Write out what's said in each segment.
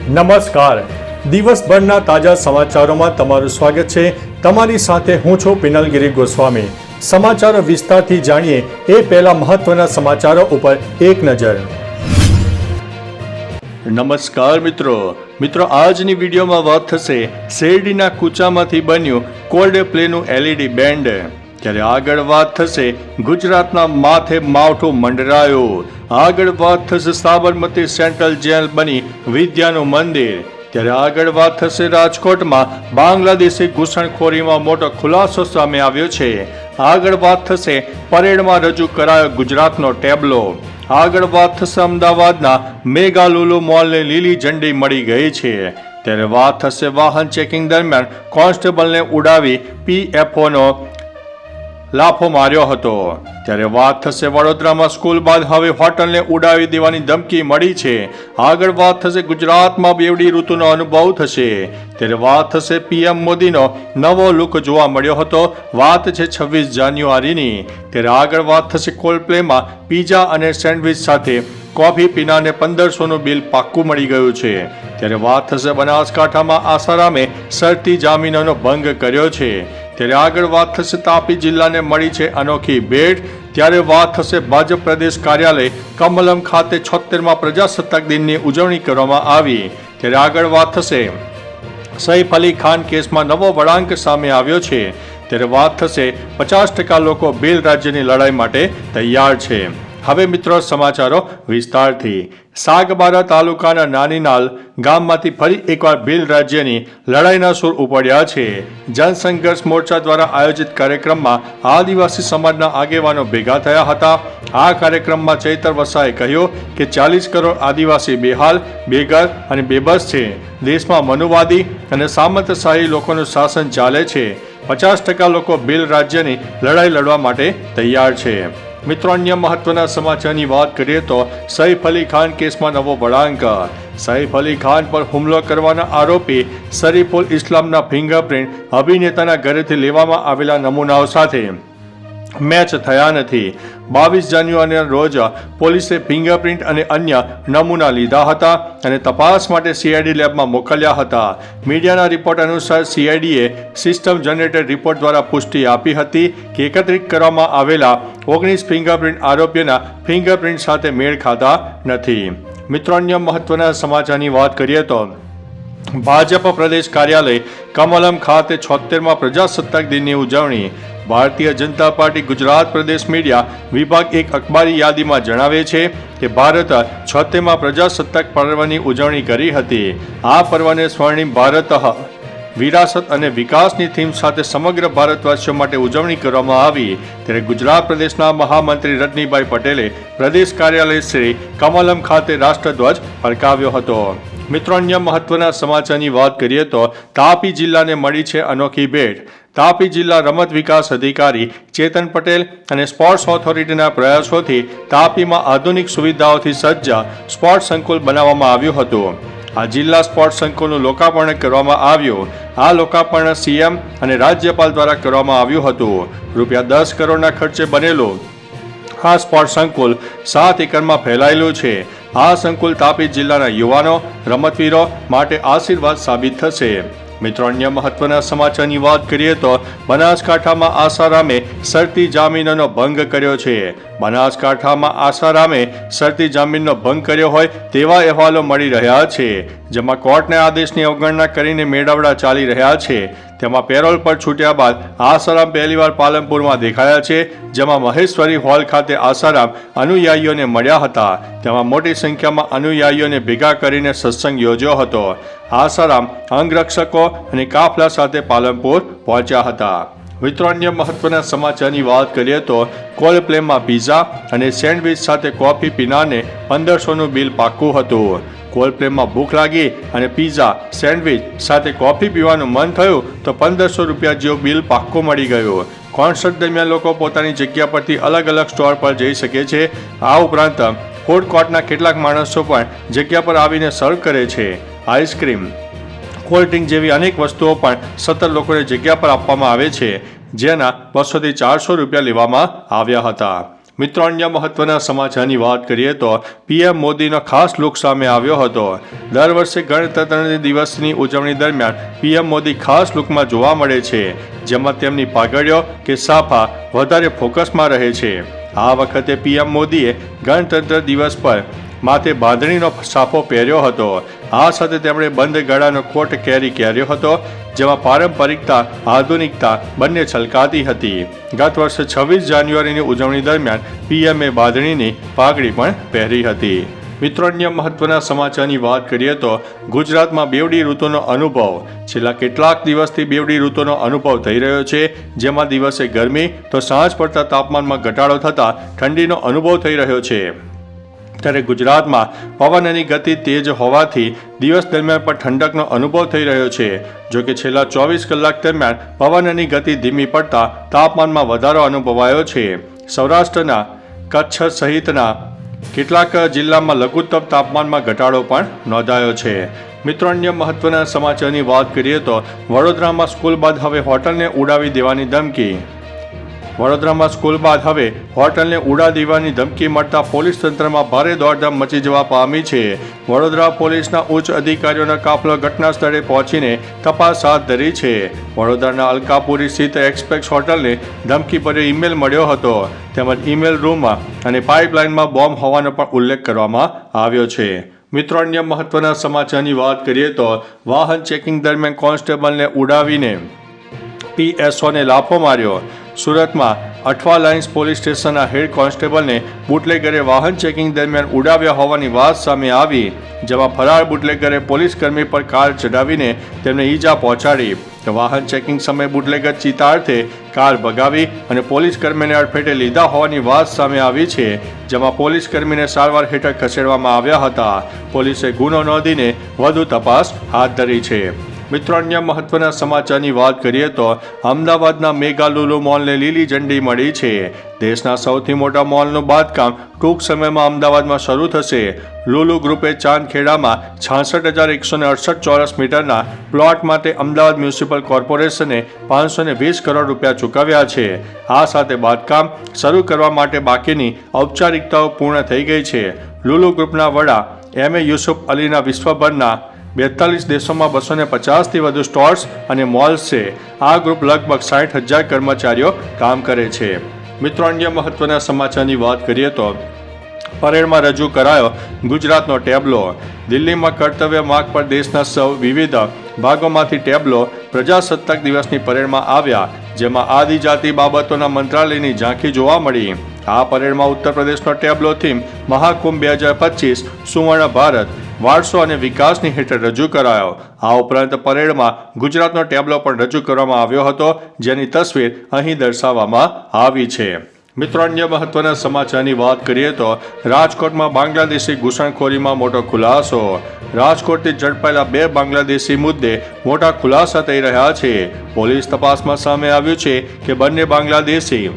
નમસ્કાર, દિવસભરના તાજા સમાચારોમાં તમારું સ્વાગત છે। તમારી સાથે હું છું પિનલગીરી ગોસ્વામી। સમાચારો વિસ્તારથી જાણીએ એ પહેલા મહત્વના સમાચારો ઉપર એક નજર। નમસ્કાર મિત્રો, આજની વિડીયોમાં વાત થશે શેરડીના કૂચામાંથી બન્યું કોલ્ડ પ્લેનું LED બેન્ડ। ત્યારે આગળ વાત થશે ગુજરાતના માથે માવઠું મંડરાયું। આગળ વાત થશે સાબરમતી સેન્ટ્રલ જેલ બની વિદ્યાનું મંદિર। ત્યારે આગળ વાત થશે રાજકોટમાં બાંગ્લાદેશી ઘૂસણખોરીમાં મોટો ખુલાસો સામે આવ્યો છે। આગળ વાત થશે પરેડમાં રજૂ કરાયો ગુજરાતનો ટેબ્લો। આગળ વાત થશે અમદાવાદના મેગા લુલુ મોલને લીલી ઝંડી મળી ગઈ છે। ત્યારે વાત થશે વાહન ચેકિંગ દરમિયાન કોન્સ્ટેબલને ઉડાવી PFOનો લાફો માર્યો હતો। ત્યારે વાત થશે વડોદરામાં સ્કૂલ બાદ હવે હોટલને ઉડાવી દેવાની ધમકી મળી છે। આગળ વાત થશે ગુજરાતમાં બેવડી ઋતુનો અનુભવ થશે। ત્યારે વાત થશે PM મોદીનો નવો લુક જોવા મળ્યો હતો। વાત છે 26 જાન્યુઆરીની। ત્યારે આગળ વાત થશે કોલ્ડપ્લેમાં પીઝા અને સેન્ડવિચ સાથે કોફી પીનાને 1500નું બિલ પાક્કું મળી ગયું છે। ત્યારે વાત થશે બનાસકાંઠામાં આસારામે શરતી જામીનનો ભંગ કર્યો છે। ત્યારે આગળ વાત થશે તાપી જિલ્લાને મળી છે અનોખી ભેટ। ત્યારે વાત થશે ભાજપ પ્રદેશ કાર્યાલય કમલમ ખાતે 76મા પ્રજાસત્તાક દિનની ઉજવણી કરવામાં આવી। ત્યારે આગળ વાત થશે સૈફ અલી ખાન કેસમાં નવો વળાંક સામે આવ્યો છે। ત્યારે વાત થશે 50% લોકો ભીલ રાજ્યની લડાઈ માટે તૈયાર છે। હવે મિત્રો સમાચારો વિસ્તારથી। સાગબારા તાલુકાના નાનીનાલ ગામમાંથી ફરી એકવાર ભીલ રાજ્યની લડાઈના સૂર ઉપડ્યા છે। જનસંઘર્ષ મોરચા દ્વારા આયોજિત કાર્યક્રમમાં આદિવાસી સમાજના આગેવાનો ભેગા થયા હતા। આ કાર્યક્રમમાં ચૈતર વસાએ કહ્યું કે 40 કરોડ આદિવાસી બેહાલ, બેઘર અને બેબસ છે। દેશમાં મનુવાદી અને સામંતશાહી લોકોનું શાસન ચાલે છે। 50% લોકો ભીલ રાજ્યની લડાઈ લડવા માટે તૈયાર છે। મિત્રો, અન્ય મહત્વના સમાચારની વાત કરીએ તો સૈફ અલી ખાન કેસમાં નવો વળાંક। સૈફ અલી ખાન પર હુમલો કરવાના આરોપી શરીફુલ ઇસ્લામના ફિંગરપ્રિન્ટ અભિનેતાના ઘરેથી લેવામાં આવેલા નમૂનાઓ સાથે મેચ થયા નથી। 22 જાન્યુઆરીના રોજ પોલીસે ફિંગરપ્રિન્ટ અને અન્ય નમૂના લીધા હતા અને તપાસ માટે CID લેબમાં મોકલ્યા હતા। મીડિયાના રિપોર્ટ અનુસાર CIDએ સિસ્ટમ જનરેટેડ રિપોર્ટ દ્વારા પુષ્ટિ આપી હતી કે એકત્રિત કરવામાં આવેલા 19 ફિંગરપ્રિન્ટ આરોપીઓના ફિંગરપ્રિન્ટ સાથે મેળ ખાતા નથી। મિત્રો, અન્ય મહત્વના સમાચારની વાત કરીએ તો ભાજપ પ્રદેશ કાર્યાલય કમલમ ખાતે 76મા પ્રજાસત્તાક દિનની ઉજવણી। ભારતીય જનતા પાર્ટી ગુજરાત પ્રદેશ મીડિયા વિભાગ એક અખબારી યાદીમાં જણાવે છે કે ભારત 76મા પ્રજાસત્તાક પર્વની ઉજવણી કરી હતી। આ પર્વને સ્વર્ણિમ ભારત વિરાસત અને વિકાસની થીમ સાથે સમગ્ર ભારતવાસીઓ માટે ઉજવણી કરવામાં આવી। ત્યારે ગુજરાત પ્રદેશના મહામંત્રી રજનીભાઈ પટેલે પ્રદેશ કાર્યાલય શ્રી કમલમ ખાતે રાષ્ટ્રધ્વજ ફરકાવ્યો હતો। મિત્રો, અન્ય મહત્વના સમાચારની વાત કરીએ તો તાપી જિલ્લાને મળી છે અનોખી ભેટ। તાપી જિલ્લા રમત વિકાસ અધિકારી ચેતન પટેલ અને સ્પોર્ટ્સ ઓથોરિટીના પ્રયાસોથી તાપીમાં આધુનિક સુવિધાઓથી સજ્જ સ્પોર્ટ્સ સંકુલ બનાવવામાં આવ્યું હતું। આ જિલ્લા સ્પોર્ટ્સ સંકુલનું લોકાર્પણ કરવામાં આવ્યું। આ લોકાર્પણ CM અને રાજ્યપાલ દ્વારા કરવામાં આવ્યું હતું। ₹10 કરોડના ખર્ચે બનેલું આ સ્પોર્ટ્સ સંકુલ 7 એકરમાં ફેલાયેલું છે। આ સંકુલ તાપી જિલ્લાના યુવાનો, રમતવીરો માટે આશીર્વાદ સાબિત થશે। મિત્રો, અન્ય મહત્વના સમાચારની વાત કરીએ તો બનાસકાંઠામાં આસારામે શરતી જામીનનો ભંગ કર્યો છે। બનાસકાંઠામાં આસારામે શરતી જામીનનો ભંગ કર્યો હોય તેવા અહેવાલો મળી રહ્યા છે, જેમાં કોર્ટના આદેશની અવગણના કરીને મેળાવડા ચાલી રહ્યા છે। તેમાં પેરોલ પર છૂટ્યા બાદ આસારામ પહેલીવાર પાલનપુરમાં દેખાયા છે, જેમાં મહેશ્વરી હોલ ખાતે આસારામ અનુયાયીઓને મળ્યા હતા। તેમાં મોટી સંખ્યામાં અનુયાયીઓને ભેગા કરીને સત્સંગ યોજ્યો હતો। આસારામ અંગરક્ષકો અને કાફલા સાથે પાલનપુર પહોંચ્યા હતા। મિત્રો, અન્ય મહત્વના સમાચારની વાત કરીએ તો કોલ્ડપ્લેમાં પીઝા અને સેન્ડવિચ સાથે કોફી પીનાને 1500નું બિલ પાક્કું હતું। કોલ્ડપ્લેમાં ભૂખ લાગી અને પીઝા, સેન્ડવિચ સાથે કોફી પીવાનું મન થયું તો 1500 રૂપિયા જેવું બિલ પાક્કું મળી ગયું। કોન્સર્ટ દરમિયાન લોકો પોતાની જગ્યા પરથી અલગ અલગ સ્ટોર પર જઈ શકે છે। આ ઉપરાંત ફૂડ કોર્ટના કેટલાક માણસો પણ જગ્યા પર આવીને સર્વ કરે છે। આઈસ્ક્રીમ, કોલ્ડ ડ્રિંક જેવી અનેક વસ્તુઓ પણ સતત લોકોને જગ્યા પર આપવામાં આવે છે, જેના 200 થી 400 રૂપિયા લેવામાં આવ્યા હતા। મિત્રો, અન્ય મહત્વના સમાચારની વાત કરીએ તો પીએમ મોદીનો ખાસ લુક સામે આવ્યો હતો. દર વર્ષે ગણતંત્ર દિવસની ઉજવણી દરમિયાન પીએમ મોદી ખાસ લુકમાં જોવા મળે છે, જેમાં તેમની પાઘડીઓ કે સાફા વધારે ફોકસમાં રહે છે. આ વખતે પીએમ મોદીએ ગણતંત્ર દિવસ પર માથે બાંધણીનો સાફો પહેર્યો હતો. આ સાથે તેમણે બંધ ગળાનો કોટ કેરી કર્યો હતો, જેમાં પારંપરિકતા આધુનિકતા બંને છલકાતી હતી. ગત વર્ષે 26 જાન્યુઆરીની ઉજવણી દરમિયાન પીએમએ બાંધણીની પાઘડી પણ પહેરી હતી. મિત્રો, અન્ય મહત્વના સમાચારની વાત કરીએ તો ગુજરાતમાં બેવડી ઋતુનો અનુભવ. છેલ્લા કેટલાક દિવસથી બેવડી ઋતુનો અનુભવ થઈ રહ્યો છે, જેમાં દિવસે ગરમી તો સાંજ પડતા તાપમાનમાં ઘટાડો થતાં ઠંડીનો અનુભવ થઈ રહ્યો છે. ત્યારે ગુજરાતમાં પવનની ગતિ તેજ હોવાથી દિવસ દરમિયાન પણ ઠંડકનો અનુભવ થઈ રહ્યો છે. જોકે છેલ્લા 24 કલાક દરમિયાન પવનની ગતિ ધીમી પડતા તાપમાનમાં વધારો અનુભવાયો છે. સૌરાષ્ટ્રના કચ્છ સહિતના કેટલાક જિલ્લામાં લઘુત્તમ તાપમાનમાં ઘટાડો પણ નોંધાયો છે. મિત્રો, અન્ય મહત્વના સમાચારની વાત કરીએ તો વડોદરામાં સ્કૂલ બાદ હવે હોટલને ઉડાવી દેવાની ધમકી. વડોદરામાં સ્કૂલ બાદ હવે હોટલને ઉડાવી દેવાની ધમકી મળતા પોલીસ તંત્રમાં ભારે દોડધામ મચી જવા પામી છે. વડોદરા પોલીસના ઉચ્ચ અધિકારીઓનો કાફલો ઘટના સ્થળે પહોંચીને તપાસ હાથ ધરી છે. વડોદરાના અલકાપુરી સ્થિત એક્સપ્રેસ હોટલને ધમકીભર્યો ઈમેલ મળ્યો હતો, તેમજ ઈમેલ રૂમમાં અને પાઇપલાઇનમાં બોમ્બ હોવાનો પણ ઉલ્લેખ કરવામાં આવ્યો છે. મિત્રો, અન્ય મહત્વના સમાચારની વાત કરીએ તો વાહન ચેકિંગ દરમિયાન કોન્સ્ટેબલને ઉડાવીને પીએસઓને લાફો માર્યો. સુરતમાં અઠવા લાઇન્સ પોલીસ સ્ટેશનના હેડ કોન્સ્ટેબલને બુટલેગરે વાહન ચેકિંગ દરમિયાન ઉડાવ્યા હોવાની વાત સામે આવી, જેમાં ફરાર બુટલેગરે પોલીસકર્મી પર કાર ચડાવીને તેમને ઈજા પહોંચાડી. વાહન ચેકિંગ સમયે બુટલેગર ચિતાર્થે કાર ભગાવી અને પોલીસકર્મીને અડફેટે લીધા હોવાની વાત સામે આવી છે, જેમાં પોલીસકર્મીને સારવાર હેઠળ ખસેડવામાં આવ્યા હતા. પોલીસે ગુનો નોંધીને વધુ તપાસ હાથ ધરી છે. મિત્રો, અન્ય મહત્વના સમાચારની વાત કરીએ તો અમદાવાદના મેગા લુલુ મોલને લીલી ઝંડી મળી છે. દેશના સૌથી મોટા મોલનું બાંધકામ ટૂંક સમયમાં અમદાવાદમાં શરૂ થશે. લુલુ ગ્રુપે ચાંદખેડામાં 66,168 ચોરસ મીટરના પ્લોટ માટે અમદાવાદ મ્યુનિસિપલ કોર્પોરેશને 520 કરોડ રૂપિયા ચૂકવ્યા છે. આ સાથે બાંધકામ શરૂ કરવા માટે બાકીની ઔપચારિકતાઓ પૂર્ણ થઈ ગઈ છે. લુલુ ગ્રુપના વડા એમ.એ. યુસુફ અલીના વિશ્વભરના 42 દેશોમાં 250થી વધુ સ્ટોર્સ અને મોલ્સ છે. આ ગ્રુપ લગભગ 60,000 કર્મચારીઓ કામ કરે છે. મિત્રો, અન્ય મહત્વના સમાચારની વાત કરીએ તો પરેડમાં રજૂ કરાયો ગુજરાતનો ટેબ્લો. દિલ્હીમાં કર્તવ્ય માર્ગ પર દેશના વિવિધ ભાગોમાંથી ટેબ્લો પ્રજાસત્તાક દિવસની પરેડમાં આવ્યા, જેમાં આદિજાતિ બાબતોના મંત્રાલયની ઝાંખી જોવા મળી. આ પરેડમાં ઉત્તર પ્રદેશનો ટેબ્લો થીમ મહાકુંભ 2025 સુવર્ણ ભારત વારસો અને વિકાસની હેઠળ રજૂ કરાયો. આ ઉપરાંત પરેડમાં ગુજરાતનો ટેબ્લો પણ રજૂ કરવામાં આવ્યો હતો, જેની તસવીર અહીં દર્શાવવામાં આવી છે. મિત્રો, અન્ય મહત્વના સમાચારની વાત કરીએ તો રાજકોટમાં બાંગ્લાદેશી ઘૂસણખોરીમાં મોટો ખુલાસો. રાજકોટથી ઝડપાયેલા 2 બાંગ્લાદેશી મુદ્દે મોટા ખુલાસા થઈ રહ્યા છે. પોલીસ તપાસમાં સામે આવ્યું છે કે બંને બાંગ્લાદેશી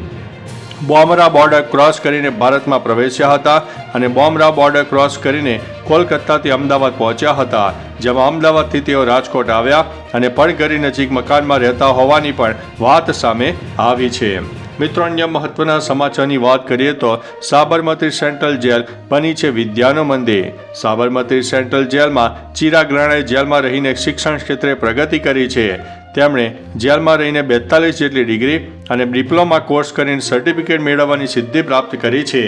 બોમરા બોર્ડર ક્રોસ કરીને ભારતમાં પ્રવેશ્યા હતા અને બોમરા બોર્ડર ક્રોસ કરીને કોલકાતાથી અમદાવાદ પહોંચ્યા હતા, જેમાં અમદાવાદથી તેઓ રાજકોટ આવ્યા અને પડગરી નજીક મકાનમાં રહેતા હોવાની પણ વાત સામે આવી છે. મિત્રો, અન્ય મહત્વના સમાચારની વાત કરીએ તો સાબરમતી સેન્ટ્રલ જેલ બની છે વિદ્યાનું મંદિર. સાબરમતી સેન્ટ્રલ જેલમાં ચિરાગ રાણાએ જેલમાં રહીને શિક્ષણ ક્ષેત્રે પ્રગતિ કરી છે. તેમણે જેલમાં રહીને 42 જેટલી ડિગ્રી અને ડિપ્લોમા કોર્સ કરીને સર્ટિફિકેટ મેળવવાની સિદ્ધિ પ્રાપ્ત કરી છે.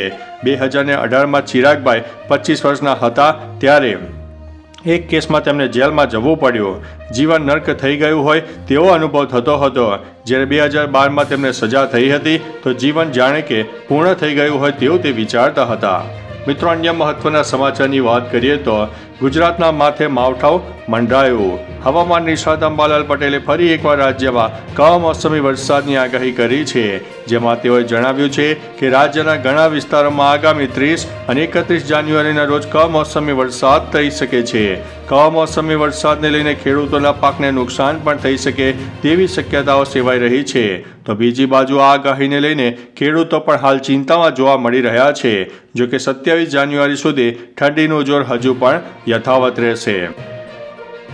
2018માં ચિરાગભાઈ 25 વર્ષના હતા ત્યારે એક કેસમાં તેમને જેલમાં જવું પડ્યું. જીવન નર્ક થઈ ગયું હોય તેવો અનુભવ થતો હતો. જ્યારે 2012માં તેમને સજા થઈ હતી તો જીવન જાણે કે પૂર્ણ થઈ ગયું હોય તેવું તે વિચારતા હતા. મિત્રો, અન્ય મહત્વના સમાચારની વાત કરીએ તો ગુજરાતના માથે માવઠું મંડરાયું. હવામાન નિષ્ણાત અંબાલાલ પટેલે ફરી એકવાર રાજ્યમાં કમોસમી વરસાદની આગાહી કરી છે, જેમાં તેઓએ જણાવ્યું છે કે રાજ્યના ઘણા વિસ્તારોમાં આગામી 30 અને 31 જાન્યુઆરીના રોજ કમોસમી વરસાદ થઈ શકે છે. કમોસમી વરસાદને લઈને ખેડૂતોના પાકને નુકસાન પણ થઈ શકે તેવી શક્યતાઓ સેવાઈ રહી છે. તો બીજી બાજુ આ આગાહીને લઈને ખેડૂતો પણ હાલ ચિંતામાં જોવા મળી રહ્યા છે. જો કે 27 જાન્યુઆરી સુધી ઠંડીનું જોર હજુ પણ યથાવત રહેશે.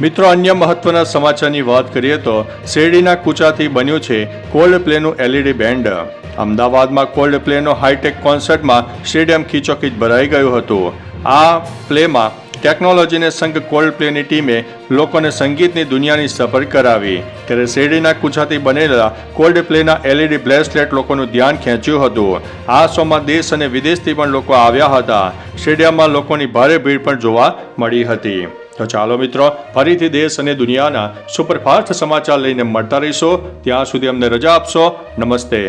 મિત્રો અન્ય મહત્વના સમાચારની વાત કરીએ તો શેરડીના કૂચાથી બન્યું છે કોલ્ડ પ્લેનું LED બેન્ડ. અમદાવાદમાં કોલ્ડ પ્લેનો હાઈટેક કોન્સર્ટમાં સ્ટેડિયમ ખીચોખીચ ભરાઈ ગયું હતું. આ પ્લેમાં ટેકનોલોજીને સંગ કોલ્ડ પ્લેની ટીમે લોકોને સંગીતની દુનિયાની સફર કરાવી. ત્યારે શેરડીના કૂચાથી બનેલા કોલ્ડ પ્લેના LED બ્રેસલેટ લોકોનું ધ્યાન ખેંચ્યું હતું. આ શોમાં દેશ અને વિદેશથી પણ લોકો આવ્યા હતા. સ્ટેડિયમમાં લોકોની ભારે ભીડ પણ જોવા મળી હતી. તો ચાલો મિત્રો, ફરીથી દેશ અને દુનિયાના સુપરફાસ્ટ સમાચાર લઈને મળતા રહીશો. ત્યાં સુધી અમને રજા આપશો. નમસ્તે.